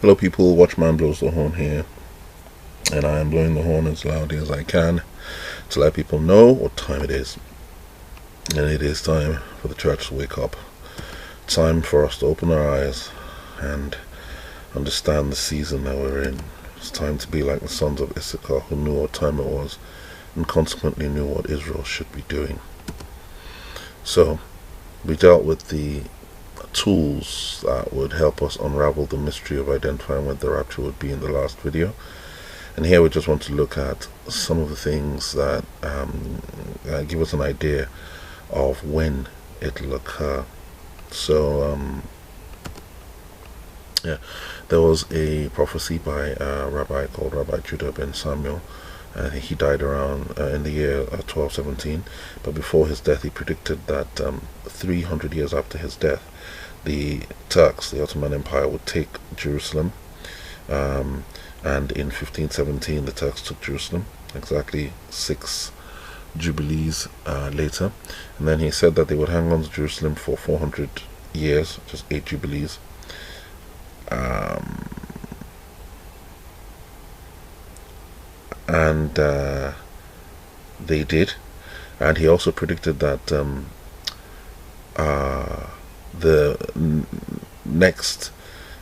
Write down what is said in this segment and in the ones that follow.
Hello people, Watchman Blows the horn here, and I am blowing the horn as loudly as I can to let people know what time it is. And it is time for the church to wake up. Time for us to open our eyes and understand the season that we're in. It's time to be like the sons of Issachar, who knew what time it was and consequently knew what Israel should be doing. So, we dealt with the tools that would help us unravel the mystery of identifying when the rapture would be in the last video, and here we just want to look at some of the things that give us an idea of when it'll occur. So there was a prophecy by a rabbi called Rabbi Judah ben Samuel. I think he died around in the year 1217, but before his death he predicted that 300 years after his death the Turks, the Ottoman Empire, would take Jerusalem, and in 1517 the Turks took Jerusalem, exactly 6 jubilees later, and then he said that they would hang on to Jerusalem for 400 years, just 8 jubilees. And they did, and he also predicted that the next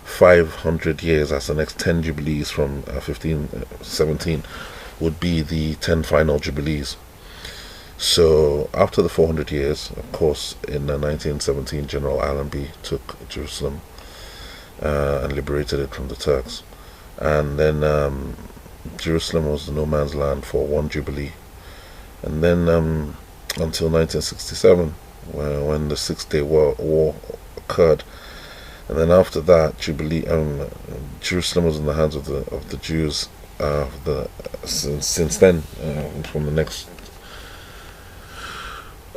500 years, as the next 10 jubilees from 1517, would be the 10 final jubilees. So after the 400 years, of course, in 1917 General Allenby took Jerusalem and liberated it from the Turks, and then Jerusalem was the no man's land for 1 jubilee, and then until 1967, when the 6-day war occurred, and then after that jubilee, Jerusalem was in the hands of the Jews. Since then, from the next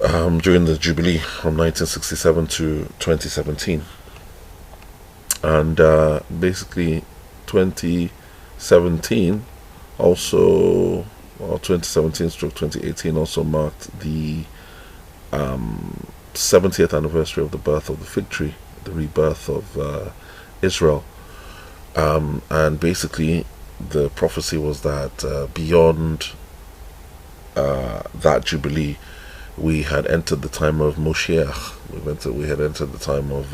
during the jubilee from 1967 to 2017, and basically 2017 also, or 2017/2018 also marked the 70th anniversary of the birth of the fig tree, the rebirth of Israel, and basically the prophecy was that beyond that jubilee we had entered the time of Moshiach. We had entered the time of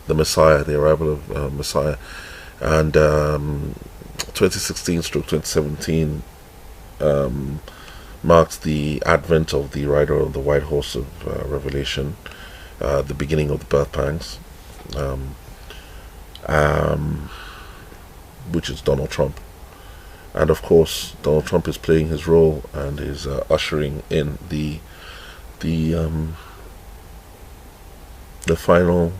the Messiah, the arrival of Messiah, and 2016/2017 marked the advent of the rider of the white horse of Revelation, the beginning of the birth pangs, which is Donald Trump. And of course, Donald Trump is playing his role and is ushering in the final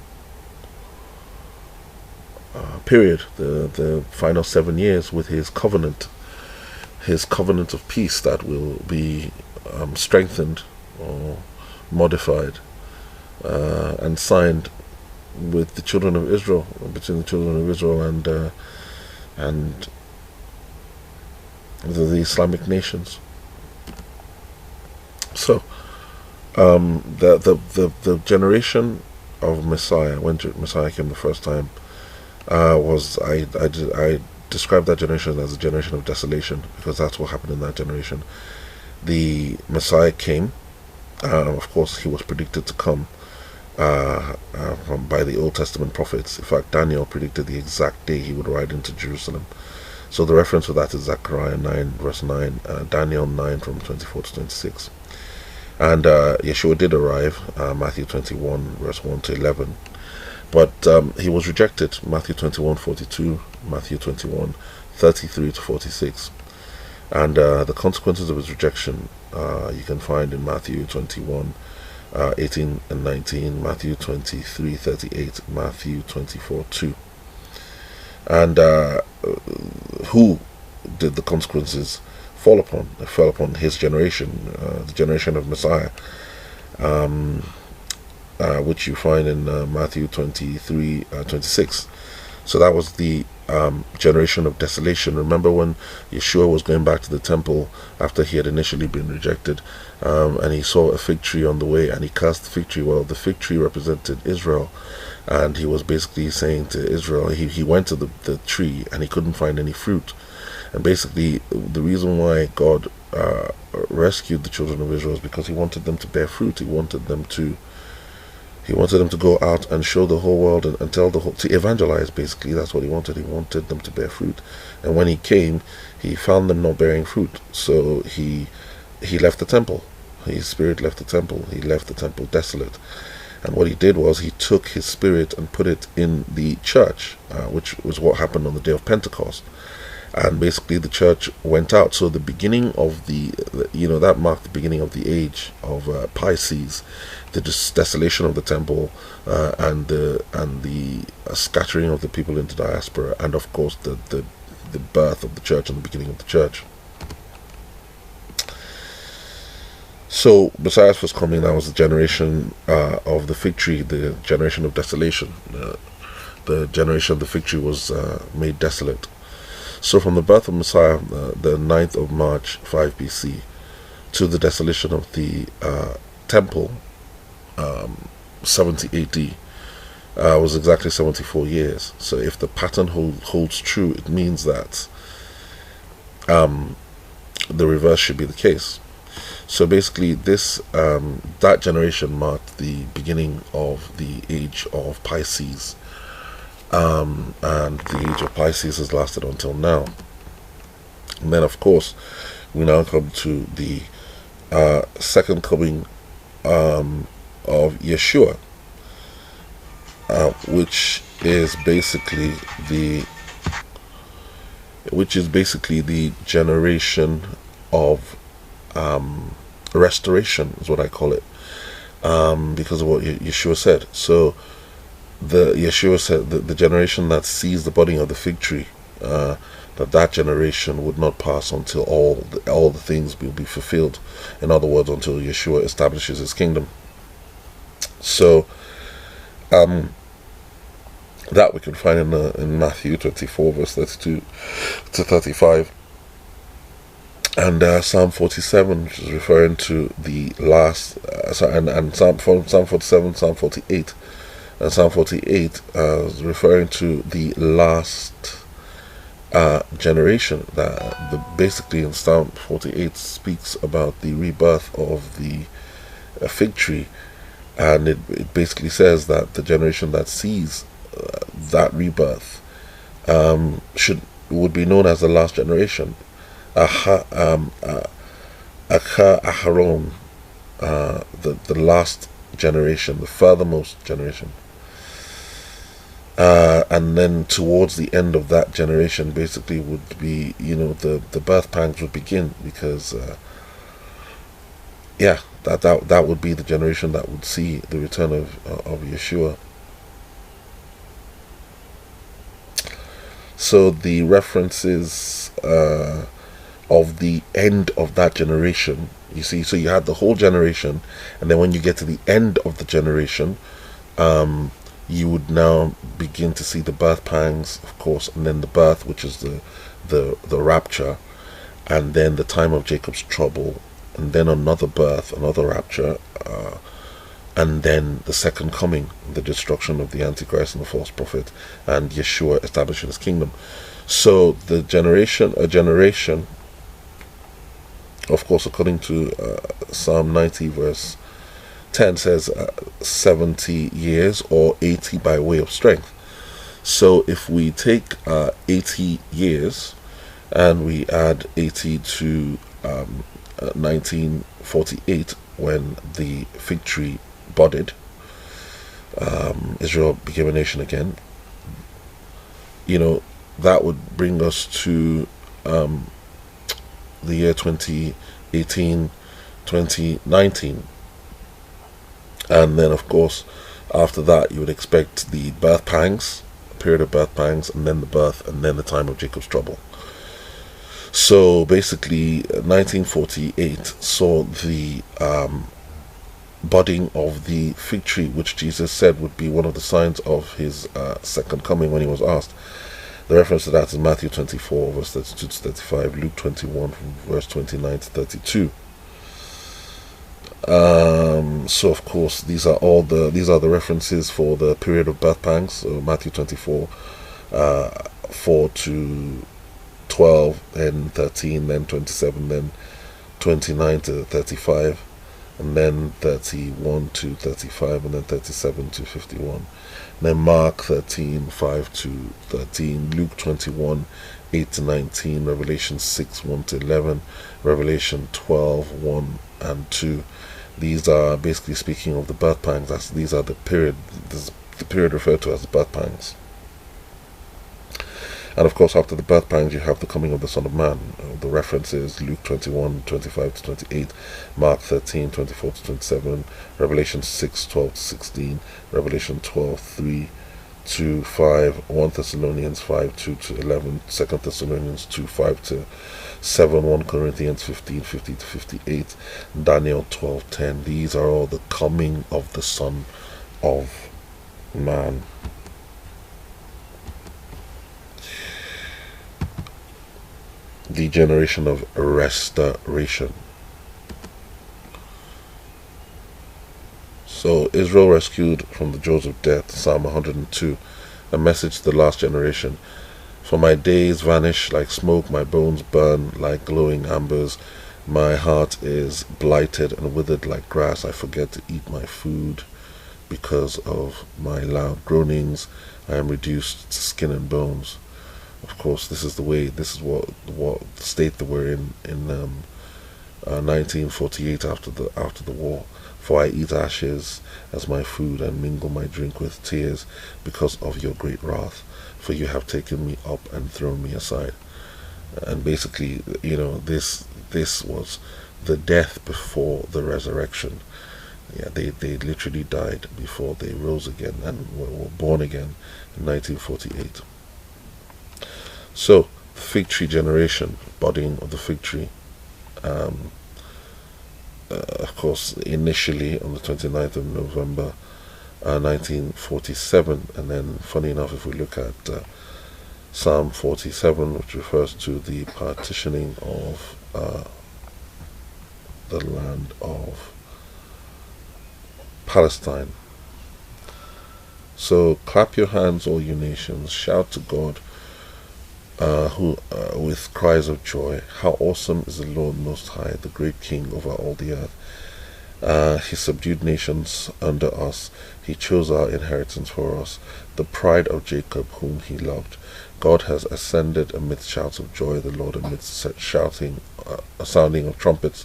period, the final 7 years, with his covenant of peace that will be strengthened or modified and signed with the children of Israel, between the children of Israel and the Islamic nations. So the generation of Messiah, when Messiah came the first time, I described that generation as a generation of desolation, because that's what happened in that generation. The Messiah came. Of course, he was predicted to come by the Old Testament prophets. In fact, Daniel predicted the exact day he would ride into Jerusalem. So the reference for that is Zechariah 9 verse 9, Daniel 9 from 24 to 26. And Yeshua did arrive, Matthew 21 verse 1 to 11. But he was rejected, Matthew 21:42, Matthew 21:33 to 46. And the consequences of his rejection you can find in Matthew 21:18 and 19, Matthew 23:38, Matthew 24:2. And who did the consequences fall upon? It fell upon his generation, the generation of Messiah, which you find in Matthew 23:26. So that was the generation of desolation. Remember when Yeshua was going back to the temple after he had initially been rejected, and he saw a fig tree on the way, and he cast the fig tree. Well, the fig tree represented Israel, and he was basically saying to Israel, he went to the tree and he couldn't find any fruit. And basically, the reason why God rescued the children of Israel is because he wanted them to bear fruit. He wanted them to go out and show the whole world, and tell the whole, to evangelize. Basically, that's what he wanted. He wanted them to bear fruit. And when he came, he found them not bearing fruit. So he left the temple. His spirit left the temple. He left the temple desolate. And what he did was he took his spirit and put it in the church, which was what happened on the day of Pentecost. And basically the church went out. So the beginning of that marked the beginning of the age of Pisces, the desolation of the temple, and the scattering of the people into diaspora, and of course the birth of the church and the beginning of the church. So Messiah's first coming, that was the generation of the fig tree, the generation of desolation. The generation of the fig tree was made desolate. So from the birth of Messiah, the 9th of March 5 BC, to the desolation of the temple, 70 AD, was exactly 74 years. So if the pattern holds true, it means that the reverse should be the case. So basically that generation marked the beginning of the age of Pisces. And the age of Pisces has lasted until now. And then of course we now come to the second coming of Yeshua, which is basically the generation of restoration, is what I call it, because of what Yeshua said. So Yeshua said that the generation that sees the budding of the fig tree, that generation would not pass until all the things will be fulfilled. In other words, until Yeshua establishes his kingdom. So that we can find in Matthew 24 verse 32 to 35, and Psalm 47, which is referring to the last, and Psalm 47, Psalm 48. And Psalm 48 is referring to the last generation. Basically in Psalm 48 speaks about the rebirth of the fig tree, and it basically says that the generation that sees that rebirth would be known as the last generation, Aharon, the last generation, the furthermost generation. And then towards the end of that generation basically would be, the birth pangs would begin, because that would be the generation that would see the return of Yeshua. So the references of the end of that generation, you see, so you had the whole generation, and then when you get to the end of the generation, you would now begin to see the birth pangs, of course, and then the birth, which is the rapture, and then the time of Jacob's trouble, and then another birth, another rapture, and then the second coming, the destruction of the Antichrist and the false prophet, and Yeshua establishing his kingdom. So a generation, of course, according to Psalm 90 verse 10 says 70 years, or 80 by way of strength. So if we take 80 years and we add 80 to 1948, when the fig tree budded, Israel became a nation again, that would bring us to the year 2018, 2019. And then of course after that you would expect the birth pangs, period of birth pangs, and then the birth, and then the time of Jacob's trouble. So basically 1948 saw the budding of the fig tree, which Jesus said would be one of the signs of his second coming when he was asked. The reference to that is Matthew 24, verse 32 to 35, Luke 21, verse 29 to 32. So of course these are the references for the period of birth pangs. So Matthew 24, 4 to 12, then 13, then 27, then 29 to 35, and then 31 to 35, and then 37 to 51. Then Mark 13, 5 to 13, Luke 21, 8 to 19, Revelation 6, 1 to 11, Revelation 12, 1 and 2. These are basically speaking of the birth pangs. These are the period referred to as the birth pangs. And of course, after the birth pangs, you have the coming of the Son of Man. The references Luke 21, 25 to 28, Mark 13, 24 to 27, Revelation 6, 12 to 16, Revelation 12, 3 to 5, 1 Thessalonians 5, 2 to 11, 2 Thessalonians 2, 5 to 7, 1 Corinthians 15, 50 to 58, Daniel 12, 10. These are all the coming of the Son of Man. The generation of restoration. So Israel rescued from the jaws of death, Psalm 102, a message to the last generation. For my days vanish like smoke, my bones burn like glowing embers. My heart is blighted and withered like grass. I forget to eat my food because of my loud groanings. I am reduced to skin and bones. Of course, this is what state that we're in 1948 after the war. For I eat ashes as my food and mingle my drink with tears because of your great wrath. For you have taken me up and thrown me aside. And basically, this was the death before the resurrection. Yeah, they literally died before they rose again and were born again in 1948. So, the fig tree generation, budding of the fig tree. Of course, initially on the 29th of November 1947, and then funny enough, if we look at Psalm 47, which refers to the partitioning of the land of Palestine. So clap your hands, all you nations, shout to God with cries of joy. How awesome is the Lord Most High, the great King over all the earth. He subdued nations under us. He chose our inheritance for us, the pride of Jacob whom he loved. God has ascended amidst shouts of joy, the Lord amidst shouting, a sounding of trumpets.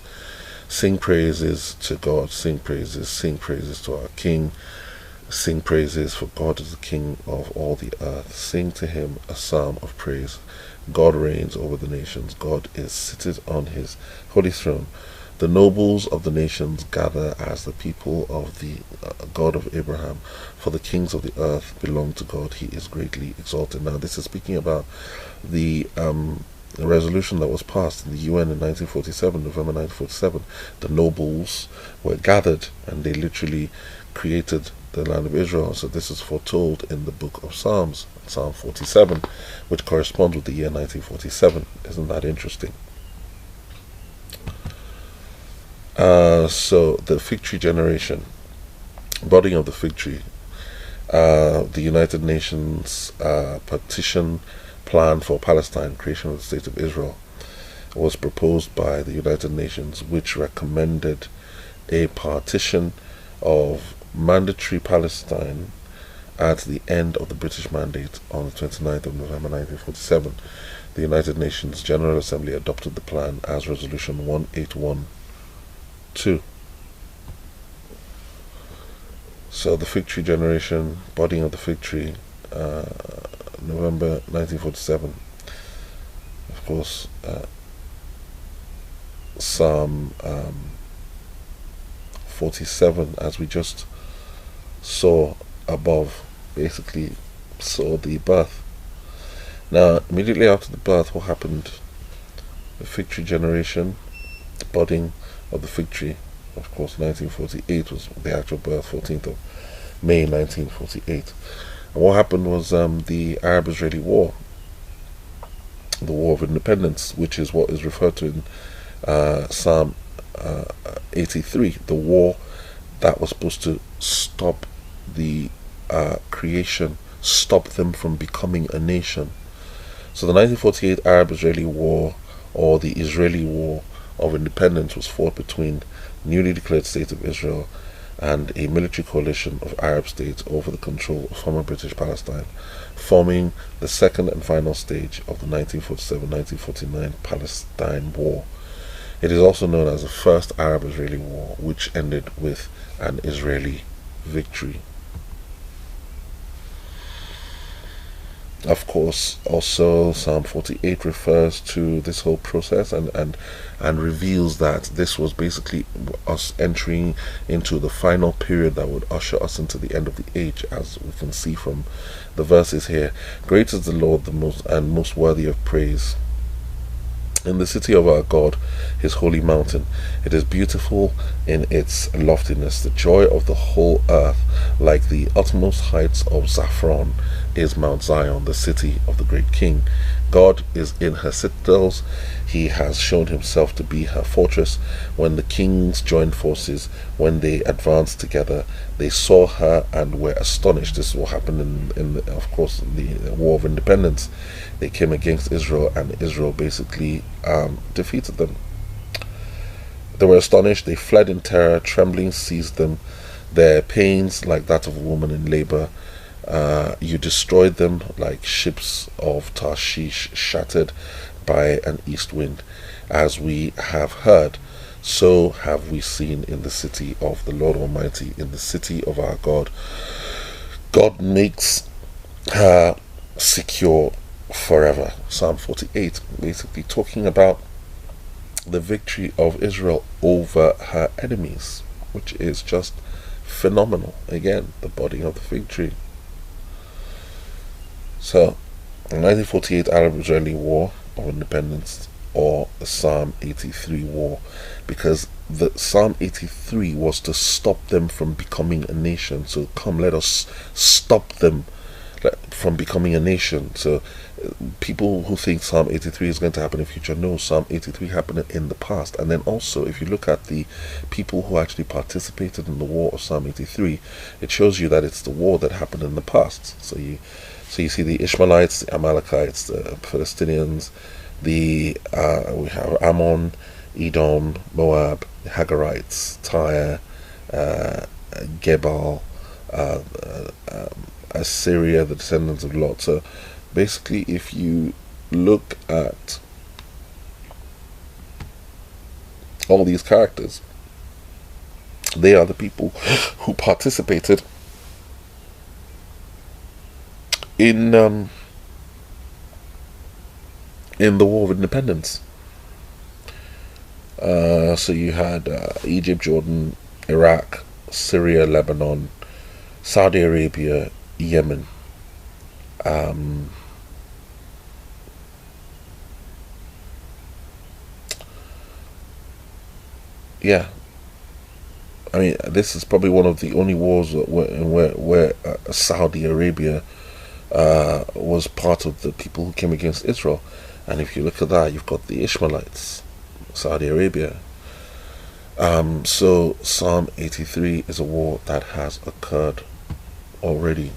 Sing praises to God, sing praises to our King. Sing praises, for God is the King of all the earth. Sing to him a psalm of praise. God reigns over the nations. God is seated on his holy throne. The nobles of the nations gather as the people of the God of Abraham. For the kings of the earth belong to God. He is greatly exalted. Now, this is speaking about the resolution that was passed in the UN in 1947, November 1947. The nobles were gathered and they literally created the land of Israel. So this is foretold in the book of Psalms, Psalm 47, which corresponds with the year 1947. Isn't that interesting? So the fig tree generation, budding of the fig tree, the United Nations partition plan for Palestine, creation of the state of Israel, was proposed by the United Nations, which recommended a partition of mandatory Palestine at the end of the British mandate on the 29th of November 1947. The United Nations General Assembly adopted the plan as Resolution 1812. So the fig tree generation, budding of the fig tree, November 1947. Of course, Psalm 47, as we just saw above, basically saw the birth. Now, immediately after the birth, what happened? The fig tree generation, the budding of the fig tree. Of course, 1948 was the actual birth, 14th of May 1948. And what happened was the Arab-Israeli War. the War of Independence, which is what is referred to in Psalm 83, the war that was supposed to stop the creation, stop them from becoming a nation. So the 1948 Arab-Israeli War, or the Israeli War of Independence, was fought between newly declared State of Israel and a military coalition of Arab states over the control of former British Palestine, forming the second and final stage of the 1947-1949 Palestine War. It is also known as the First Arab-Israeli War, which ended with an Israeli victory. Of course, also Psalm 48 refers to this whole process and reveals that this was basically us entering into the final period that would usher us into the end of the age, as we can see from the verses here. Great is the Lord, the most worthy of praise. In the city of our God, his holy mountain, it is beautiful in its loftiness. The joy of the whole earth, like the utmost heights of Zaphron, is Mount Zion, the city of the great King. God is in her citadels. He has shown himself to be her fortress. When the kings joined forces, when they advanced together, they saw her and were astonished. This is what happened of course, the War of Independence. They came against Israel, and Israel basically defeated them. They were astonished. They fled in terror. Trembling seized them. Their pains, like that of a woman in labor. You destroyed them like ships of Tarshish shattered by an east wind. As we have heard, so have we seen in the city of the Lord Almighty, in the city of our God. God makes her secure forever. Psalm 48, basically talking about the victory of Israel over her enemies, which is just phenomenal. Again, the body of the fig tree. So, the 1948 Arab-Israeli War of Independence, or the Psalm 83 War, because the Psalm 83 was to stop them from becoming a nation. So come, let us stop them from becoming a nation. So people who think Psalm 83 is going to happen in the future, no, Psalm 83 happened in the past. And then also, if you look at the people who actually participated in the war of Psalm 83, it shows you that it's the war that happened in the past. So you see the Ishmaelites, the Amalekites, the Philistines, we have Ammon, Edom, Moab, the Hagarites, Tyre, Gebal, Assyria, the descendants of Lot. So basically, if you look at all these characters, they are the people who participated in the War of Independence. So you had Egypt, Jordan, Iraq, Syria, Lebanon, Saudi Arabia, Yemen. Yeah, I mean, this is probably one of the only wars where Saudi Arabia was part of the people who came against Israel. And if you look at that, you've got the Ishmaelites, Saudi Arabia. So Psalm 83 is a war that has occurred already.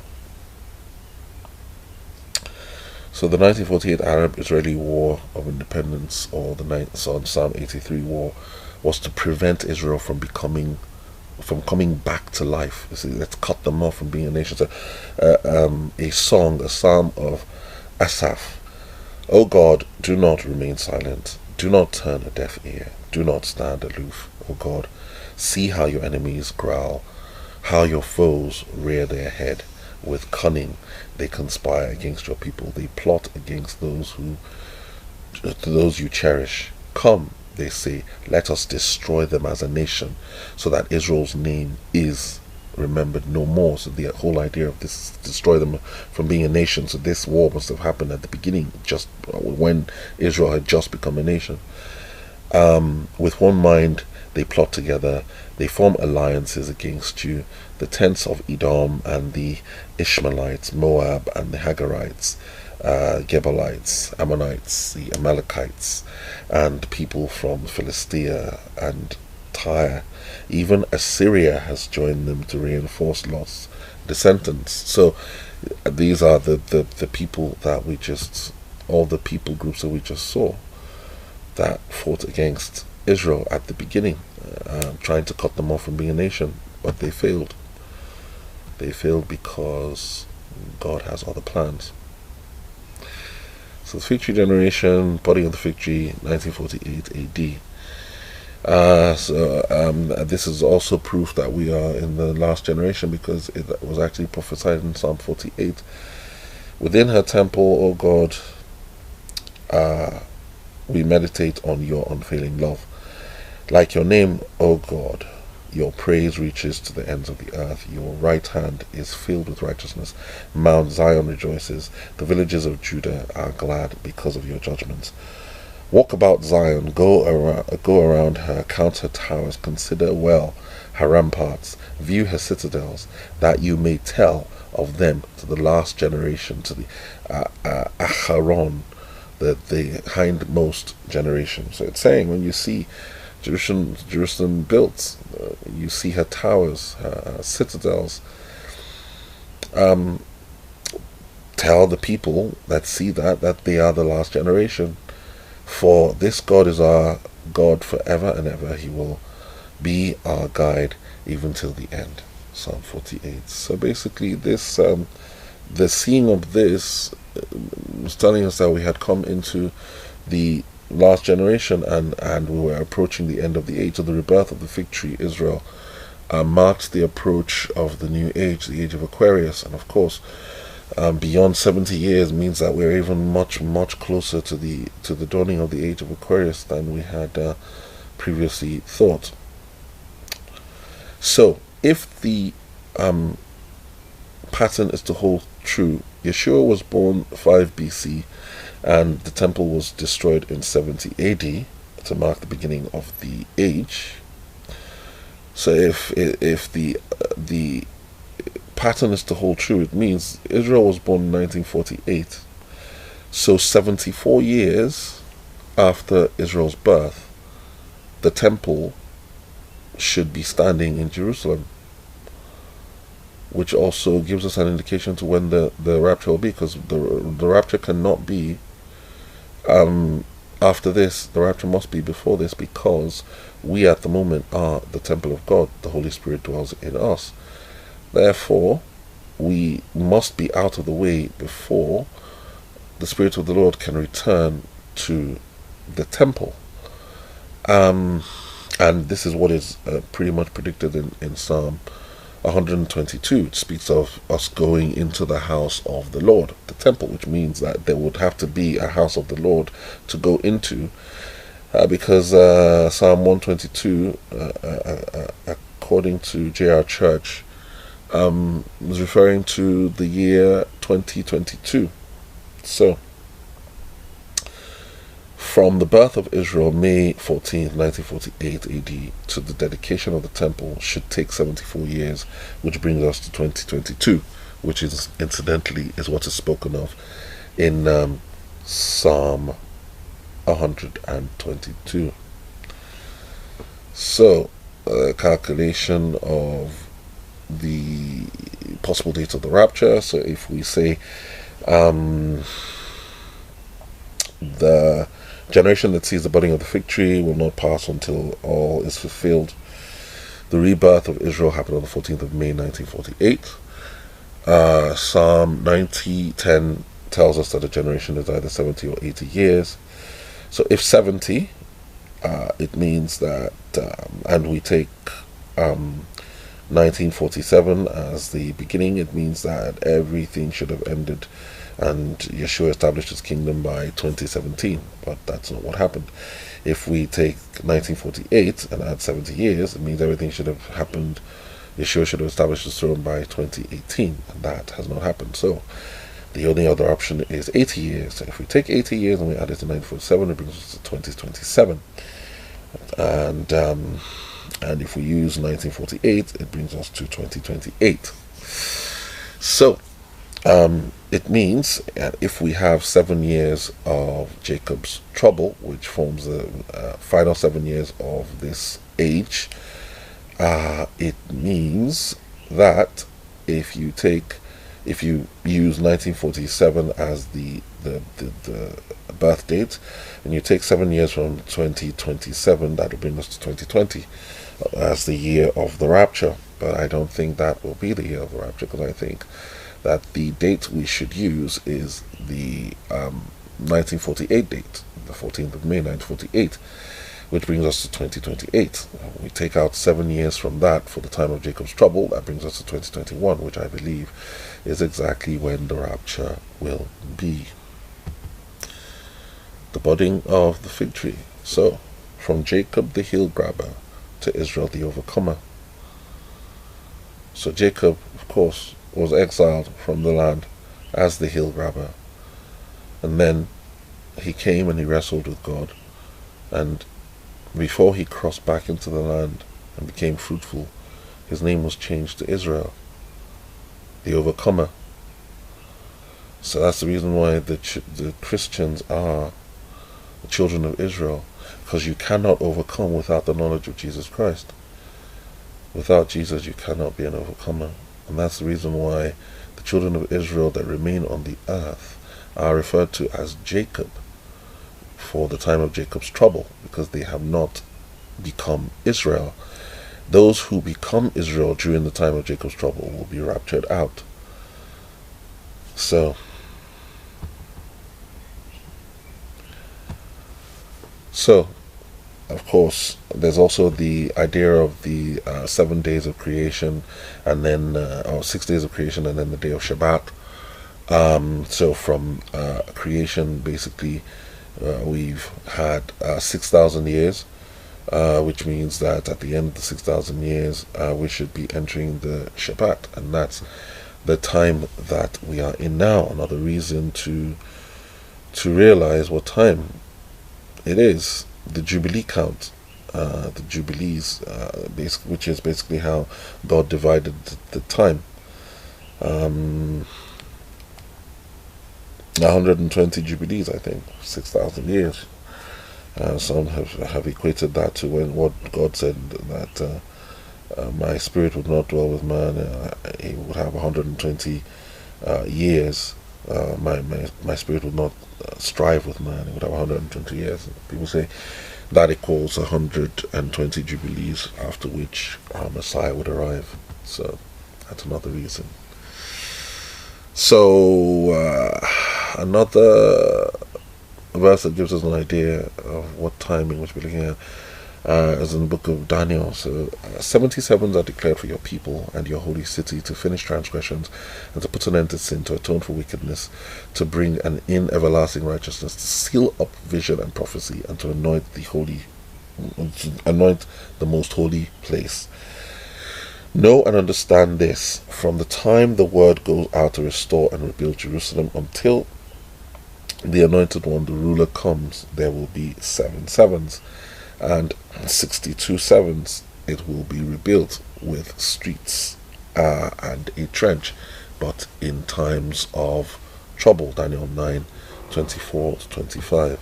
So the 1948 Arab-Israeli War of Independence, or the Psalm 83 War, was to prevent Israel from coming back to life. You see, let's cut them off from being a nation. So, a psalm of Asaph. O God, do not remain silent. Do not turn a deaf ear. Do not stand aloof, O God. See how your enemies growl, how your foes rear their head. With cunning they conspire against your people. They plot against those you cherish. Come, they say, let us destroy them as a nation, so that Israel's name is remembered no more. So the whole idea of this, destroy them from being a nation. So this war must have happened at the beginning, just when Israel had just become a nation. With one mind they plot together, they form alliances against you, the tents of Edom and the Ishmaelites, Moab and the Hagarites, Gebalites, Ammonites, the Amalekites, and people from Philistia and Tyre. Even Assyria has joined them to reinforce Lot's descendants. So these are the people that we just, all the people groups that we just saw that fought against Israel at the beginning, trying to cut them off from being a nation, but they failed. They failed because God has other plans. So the fig tree generation, body of the fig tree, 1948 AD. This is also proof that we are in the last generation, because it was actually prophesied in Psalm 48. Within her temple, O God, we meditate on your unfailing love. Like your name, O God, your praise reaches to the ends of the earth. Your right hand is filled with righteousness. Mount Zion rejoices. The villages of Judah are glad because of your judgments. Walk about Zion, go around her, count her towers, consider well her ramparts, view her citadels, that you may tell of them to the last generation, to the Acharon, the hindmost generation. So it's saying, when you see Jerusalem built, you see her towers, her citadels, tell the people that see that they are the last generation. For this God is our God forever and ever. He will be our guide even till the end. Psalm 48. So basically this, the seeing of this was telling us that we had come into the last generation, and we were approaching the end of the age. of the rebirth of the fig tree, Israel, marked the approach of the new age, the age of Aquarius. And of course, beyond 70 years means that we're even much closer to the dawning of the age of Aquarius than we had previously thought. So if the pattern is to hold true, Yeshua was born 5 BC, and the temple was destroyed in 70 AD to mark the beginning of the age. So if the pattern is to hold true, it means Israel was born in 1948. So 74 years after Israel's birth, the temple should be standing in Jerusalem, which also gives us an indication to when the rapture will be, because the rapture cannot be after this. The rapture must be before this, because we at the moment are the temple of God. The Holy Spirit dwells in us. Therefore, we must be out of the way before the Spirit of the Lord can return to the temple. And this is what is pretty much predicted in Psalm 122. It speaks of us going into the house of the Lord, the temple, which means that there would have to be a house of the Lord to go into, because Psalm 122, according to J.R. Church, is referring to the year 2022. So, from the birth of Israel, May 14th, 1948 AD, to the dedication of the temple should take 74 years, which brings us to 2022, which is incidentally is what is spoken of in Psalm 122. So, calculation of the possible dates of the rapture. So if we say the generation that sees the budding of the fig tree will not pass until all is fulfilled. The rebirth of Israel happened on the 14th of May 1948. Psalm 90:10 tells us that the generation is either 70 or 80 years. So if 70, it means that, and we take 1947 as the beginning, it means that everything should have ended and Yeshua established his kingdom by 2017, but that's not what happened. If we take 1948 and add 70 years, it means everything should have happened. Yeshua should have established his throne by 2018, and that has not happened. So the only other option is 80 years. So if we take 80 years and we add it to 1947, it brings us to 2027. And if we use 1948, it brings us to 2028. So It means if we have 7 years of Jacob's trouble, which forms the final 7 years of this age, it means that if you use 1947 as the birth date, and you take 7 years from 2027, that will bring us to 2020 as the year of the rapture. But I don't think that will be the year of the rapture, because I think that the date we should use is the 1948 date, the 14th of May 1948, which brings us to 2028. We take out 7 years from that for the time of Jacob's trouble, that brings us to 2021, which I believe is exactly when the rapture will be. The budding of the fig tree. So, from Jacob the heel grabber to Israel the overcomer. So Jacob, of course, was exiled from the land as the heel grabber, and then he came and he wrestled with God, and before he crossed back into the land and became fruitful, his name was changed to Israel, the overcomer. So that's the reason why the Christians are the children of Israel, because you cannot overcome without the knowledge of Jesus Christ. Without Jesus, you cannot be an overcomer. And that's the reason why the children of Israel that remain on the earth are referred to as Jacob for the time of Jacob's trouble, because they have not become Israel. Those who become Israel during the time of Jacob's trouble will be raptured out. So of course, there's also the idea of the 7 days of creation, and then or 6 days of creation, and then the day of Shabbat. So from creation, basically, we've had 6,000 years, which means that at the end of the 6,000 years, we should be entering the Shabbat, and that's the time that we are in now. Another reason to realize what time it is. The Jubilee count, the Jubilees, which is basically how God divided the time. 120 Jubilees, I think, 6,000 years. Some have equated that to what God said, that my spirit would not dwell with man. He would have 120 years. My spirit would not strive with man. It would have 120 years. People say that equals 120 Jubilees, after which our Messiah would arrive. So that's another reason. So another verse that gives us an idea of what timing we should be looking at is in the book of Daniel. So 77s are declared for your people and your holy city, to finish transgressions and to put an end to sin, to atone for wickedness, to bring an in everlasting righteousness, to seal up vision and prophecy, and to anoint the most holy place. Know and understand this: from the time the word goes out to restore and rebuild Jerusalem until the anointed one, the ruler, comes, there will be 7 sevens and 62 sevens. It will be rebuilt with streets and a trench, but in times of trouble. Daniel 9:24-25.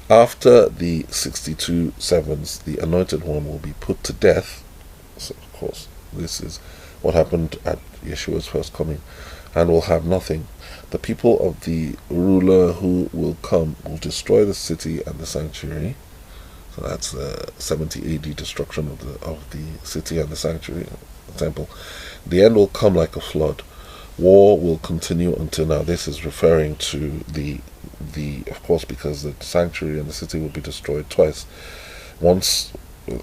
After the 62 sevens, the anointed one will be put to death. So, of course, this is what happened at Yeshua's first coming, and will have nothing. The people of the ruler who will come will destroy the city and the sanctuary. So that's the 70 AD destruction of the city and the sanctuary, the temple. The end will come like a flood. War will continue until, now this is referring to the of course, because the sanctuary and the city will be destroyed twice. Once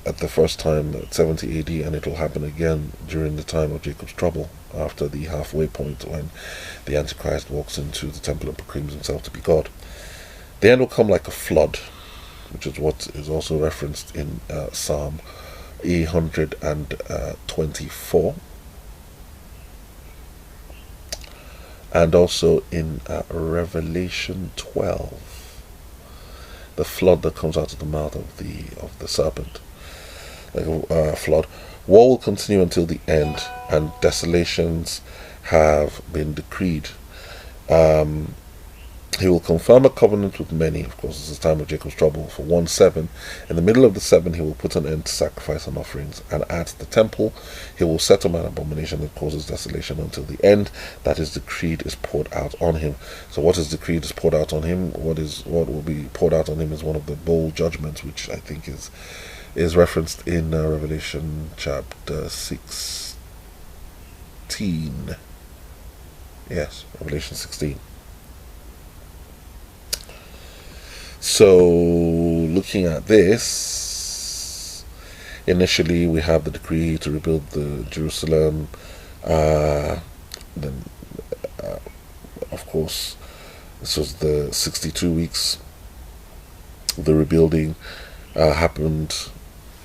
at the first time at 70 AD, and it will happen again during the time of Jacob's trouble, after the halfway point when the Antichrist walks into the temple and proclaims himself to be God. The end will come like a flood, which is what is also referenced in Psalm 124, and also in Revelation 12, the flood that comes out of the mouth of the serpent, like a flood. War will continue until the end, and desolations have been decreed. Um, he will confirm a covenant with many. Of course, this is the time of Jacob's trouble for 1/7. In the middle of the 7, he will put an end to sacrifice and offerings. And at the temple, he will set up an abomination that causes desolation until the end that is decreed is poured out on him. So what is decreed is poured out on him. What will be poured out on him is one of the bowl judgments, which I think is referenced in Revelation chapter 16. Yes, Revelation 16. So, looking at this, initially we have the decree to rebuild the Jerusalem. Then, of course, this was the 62 weeks. The rebuilding happened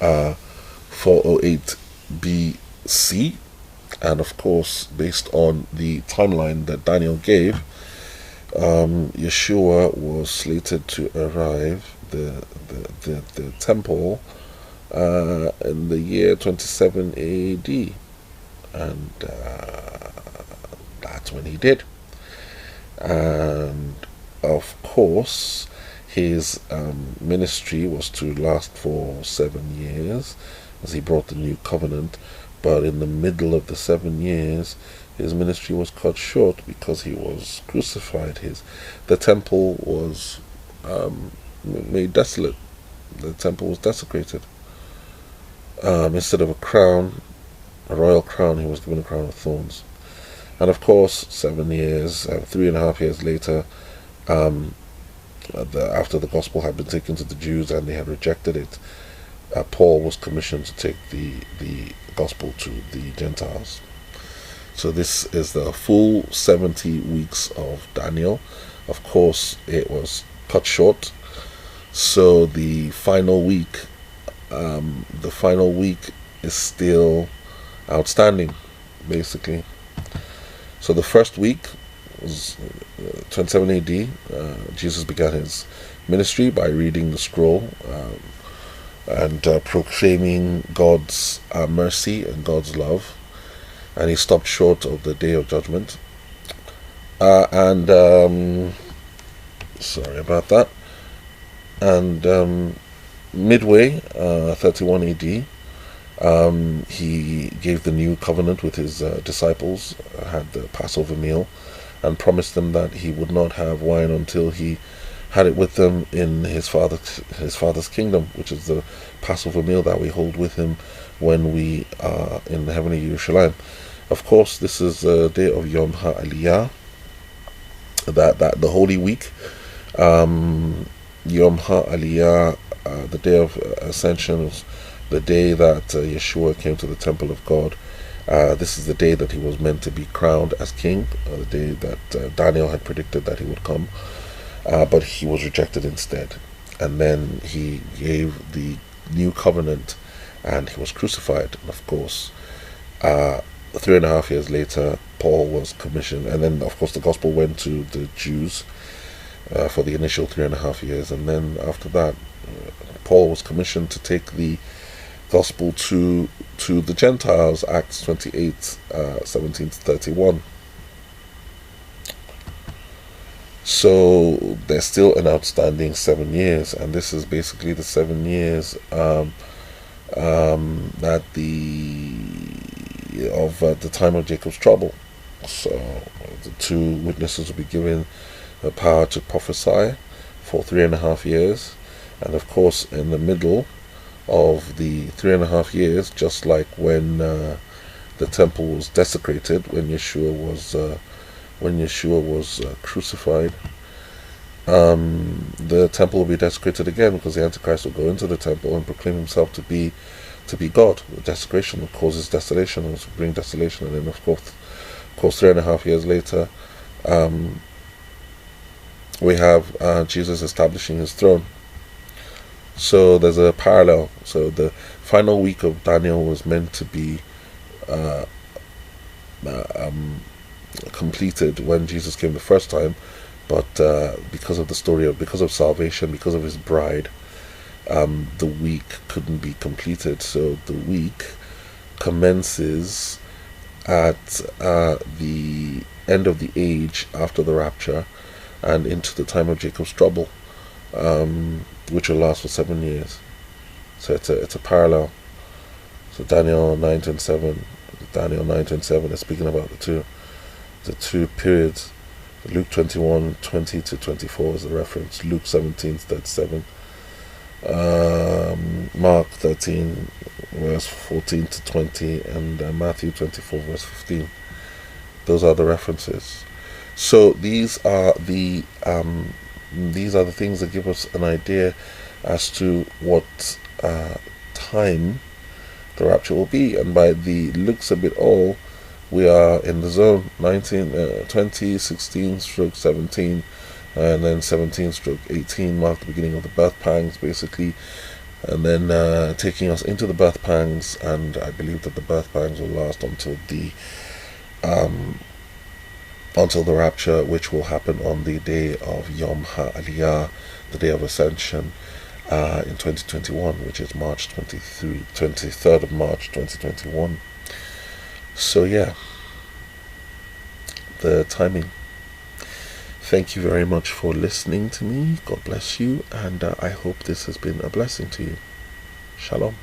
408 BC, and of course, based on the timeline that Daniel gave, Yeshua was slated to arrive the temple in the year 27 AD, and that's when he did. And of course, his ministry was to last for 7 years as he brought the new covenant. But in the middle of the 7 years, his ministry was cut short because he was crucified. The temple was made desolate. The temple was desecrated. Instead of a royal crown, he was given a crown of thorns. And of course, 7 years, 3.5 years later, after the gospel had been taken to the Jews and they had rejected it, Paul was commissioned to take the gospel to the Gentiles. So this is the full 70 weeks of Daniel. Of course, it was cut short. So the final week is still outstanding, basically. So the first week was 27 AD. Jesus began his ministry by reading the scroll and proclaiming God's mercy and God's love. And he stopped short of the day of judgment. Sorry about that. And midway, 31 AD, he gave the new covenant with his disciples, had the Passover meal, and promised them that he would not have wine until he had it with them in his father's kingdom, which is the Passover meal that we hold with him when we are in the heavenly Jerusalem. Of course, this is the day of Yom HaAliyah, that the Holy Week. Yom HaAliyah, the day of Ascension, is the day that Yeshua came to the temple of God. This is the day that he was meant to be crowned as king, the day that Daniel had predicted that he would come, but he was rejected instead. And then he gave the new covenant, and he was crucified. And of course, 3.5 years later, Paul was commissioned, and then of course the gospel went to the Jews for the initial 3.5 years, and then after that, Paul was commissioned to take the gospel to the Gentiles. Acts 28, 17 to 31. So there's still an outstanding 7 years, and this is basically the 7 years that the time of Jacob's trouble. So the 2 witnesses will be given the power to prophesy for 3.5 years, and of course in the middle of the 3.5 years, just like when the temple was desecrated, when Yeshua was crucified, the temple will be desecrated again, because the Antichrist will go into the temple and proclaim himself to be God. The desecration causes desolation, and will bring desolation, and then of course 3.5 years later, we have Jesus establishing his throne. So there's a parallel. So the final week of Daniel was meant to be completed when Jesus came the first time, but because of salvation, because of his bride, the week couldn't be completed. So the week commences at the end of the age after the rapture and into the time of Jacob's trouble, which will last for 7 years. So it's a parallel. So Daniel 9:7 is speaking about the two periods. Luke 21:20 to 24 is the reference. Luke 17:37. Mark 13 verse 14 to 20, and Matthew 24 verse 15. Those are the references. So these are the things that give us an idea as to what time the rapture will be. And by the looks of it all, we are in the zone. 20, 16 stroke 17, and then 17 stroke 18 mark the beginning of the birth pangs, basically, and then taking us into the birth pangs. And I believe that the birth pangs will last until the rapture, which will happen on the day of Yom HaAliyah, the day of Ascension, in 2021, which is March 23rd of March 2021. So yeah, the timing. Thank you very much for listening to me. God bless you, and I hope this has been a blessing to you. Shalom.